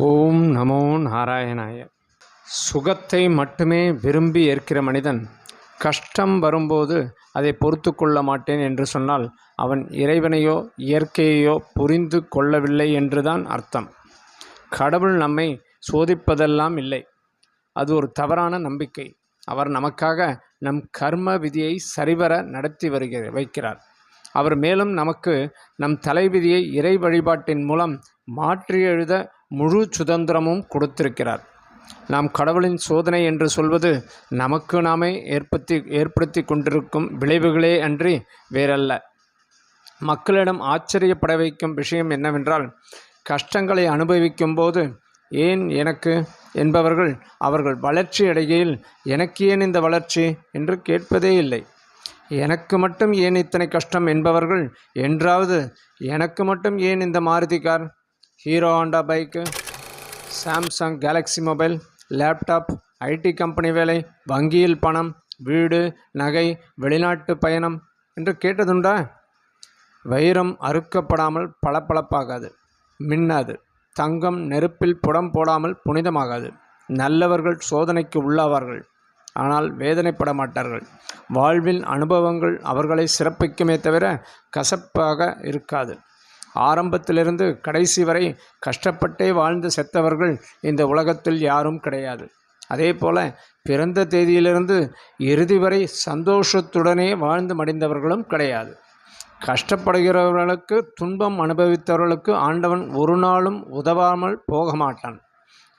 ஓம் நமோ நாராயணாய. சுகத்தை மட்டுமே விரும்பி ஏற்கிற மனிதன் கஷ்டம் வரும்போது அதை பொறுத்து கொள்ள மாட்டேன் என்று சொன்னால் அவன் இறைவனையோ இயற்கையையோ புரிந்து கொள்ளவில்லை என்றுதான் அர்த்தம். கடவுள் நம்மை சோதிப்பதெல்லாம் இல்லை, அது ஒரு தவறான நம்பிக்கை. அவர் நமக்காக நம் கர்ம விதியை சரிவர நடத்தி வைக்கிறார். அவர் மேலும் நமக்கு நம் தலைவிதியை இறை வழிபாட்டின் மூலம் மாற்றி எழுத முழு சுதந்திரமும் கொடுத்திருக்கிறார். நாம் கடவுளின் சோதனை என்று சொல்வது நமக்கு நாமே ஏற்படுத்தி கொண்டிருக்கும் விளைவுகளே அன்றி வேறல்ல. மக்களிடம் ஆச்சரியப்பட வைக்கும் விஷயம் என்னவென்றால், கஷ்டங்களை அனுபவிக்கும் போது ஏன் எனக்கு என்பவர்கள் அவர்கள் வளர்ச்சி அடைகையில் எனக்கு ஏன் இந்த வளர்ச்சி என்று கேட்பதே இல்லை. எனக்கு மட்டும் ஏன் இத்தனை கஷ்டம் என்பவர்கள் என்றாவது எனக்கு மட்டும் ஏன் இந்த Maruti car, hero Honda bike, Samsung Galaxy mobile, laptop, IT company வேலை, வங்கியில் பணம், வீடு, நகை, வெளிநாட்டு பயணம் என்று கேட்டதுண்டா? வைரம் அறுக்கப்படாமல் பளபளப்பாகாது, மின்னாது. தங்கம் நெருப்பில் புடம் போடாமல் புனிதமாகாது. நல்லவர்கள் சோதனைக்கு உள்ளாவார்கள், ஆனால் வேதனைப்பட மாட்டார்கள். வாழ்வின் அனுபவங்கள் அவர்களை சிறப்பிக்குமே தவிர கசப்பாக இருக்காது. ஆரம்பத்திலிருந்து கடைசி வரை கஷ்டப்பட்டே வாழ்ந்து செத்தவர்கள் இந்த உலகத்தில் யாரும் கிடையாது. அதே போல பிறந்த தேதியிலிருந்து இறுதி வரை சந்தோஷத்துடனே வாழ்ந்து மடிந்தவர்களும் கிடையாது. கஷ்டப்படுகிறவர்களுக்கு, துன்பம் அனுபவித்தவர்களுக்கு ஆண்டவன் ஒரு நாளும் உதவாமல் போக மாட்டான்.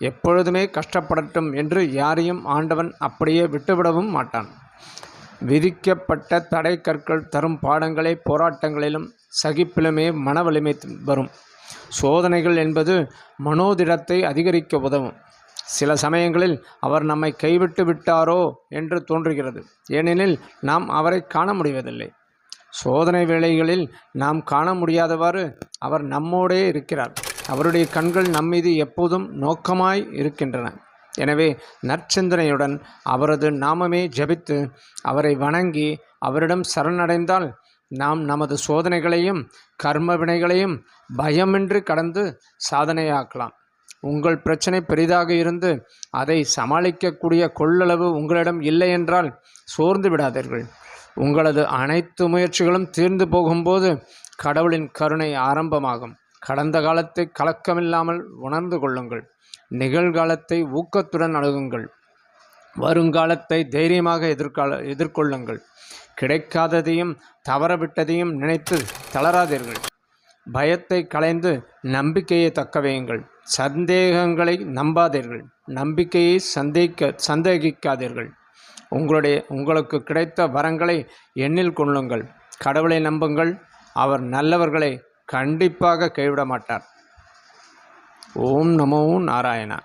எப்பொழுதுமே கஷ்டப்படட்டும் என்று யாரையும் ஆண்டவன் அப்படியே விட்டுவிடவும் மாட்டான். விதிக்கப்பட்ட தடை கற்கள் தரும் பாடங்களே போராட்டங்களிலும் சகிப்பிலுமே மன வலிமை வரும். சோதனைகள் என்பது மனோதிடத்தை அதிகரிக்க உதவும். சில சமயங்களில் அவர் நம்மை கைவிட்டு விட்டாரோ என்று தோன்றுகிறது. ஏனெனில் நாம் அவரை காண முடிவதில்லை. சோதனை வேளைகளில் நாம் காண முடியாதவாறு அவர் நம்மோடே இருக்கிறார். அவருடைய கண்கள் நம்மீது எப்போதும் நோக்கமாய் இருக்கின்றன. எனவே நற்சிந்தனையுடன் அவரது நாமமே ஜபித்து அவரை வணங்கி அவரிடம் சரணடைந்தால் நாம் நமது சோதனைகளையும் கர்ம வினைகளையும் பயமின்றி கடந்து சாதனையாக்கலாம். உங்கள் பிரச்சனை பெரிதாக இருந்து அதை சமாளிக்கக்கூடிய கொள்ளளவு உங்களிடம் இல்லை என்றால் சோர்ந்து விடாதீர்கள். உங்களது அனைத்து முயற்சிகளும் தீர்ந்து போகும்போது கடவுளின் கருணை ஆரம்பமாகும். கடந்த காலத்தை கலக்கமில்லாமல் உணர்ந்து கொள்ளுங்கள். நிகழ்காலத்தை ஊக்கத்துடன் அணுகுங்கள். வருங்காலத்தை தைரியமாக எதிர்கொள்ளுங்கள். கிடைக்காததையும் தவறவிட்டதையும் நினைத்து தளராதீர்கள். பயத்தை களைந்து நம்பிக்கையை தக்க வையுங்கள். சந்தேகங்களை நம்பாதீர்கள். நம்பிக்கையை சந்தேகிக்காதீர்கள். உங்களுக்கு கிடைத்த வரங்களை எண்ணில் கொள்ளுங்கள். கடவுளை நம்புங்கள். அவர் நல்லவர்களை கண்டிப்பாக கைவிட மாட்டார். ஓம் நமோ நாராயணா.